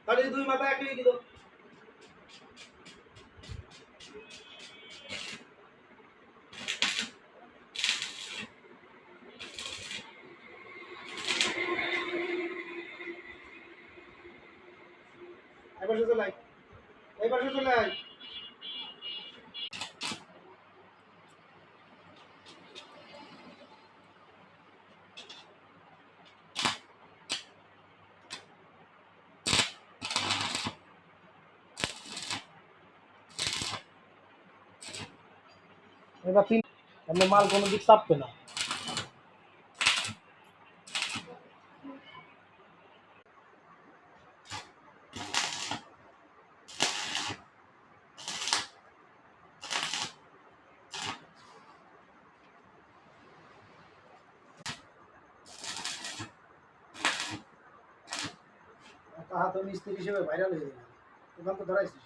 তাহলে দুই মাথা এক হয়ে গেল। এবার চলে আয়, এবার চলে আয়। এবার তিন তাহলে মাল কোনো দিক চাপবে না। তাহা তো মিস্ত্রি হিসেবে ভাইরাল হয়ে যাবে, দোকান তো ধরাইছিস।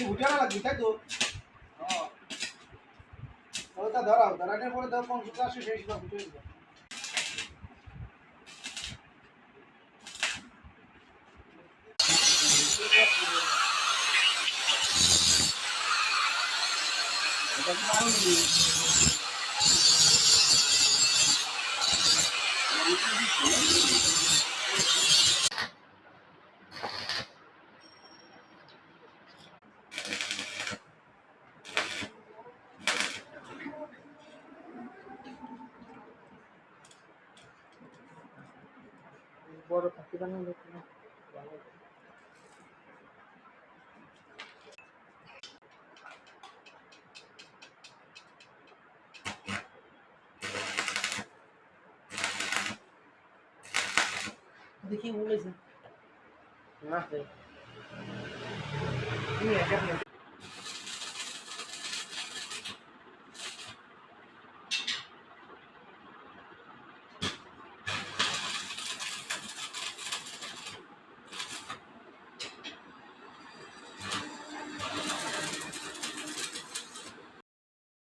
ভুটানা লাগবে তাই তো। ওটা ধরাও, ধরানোর পরে ধর 50 আসে সেই হিসাবে ভুটে দিবে। বড় থাকি বানানো দেখি দেখি বলেছে না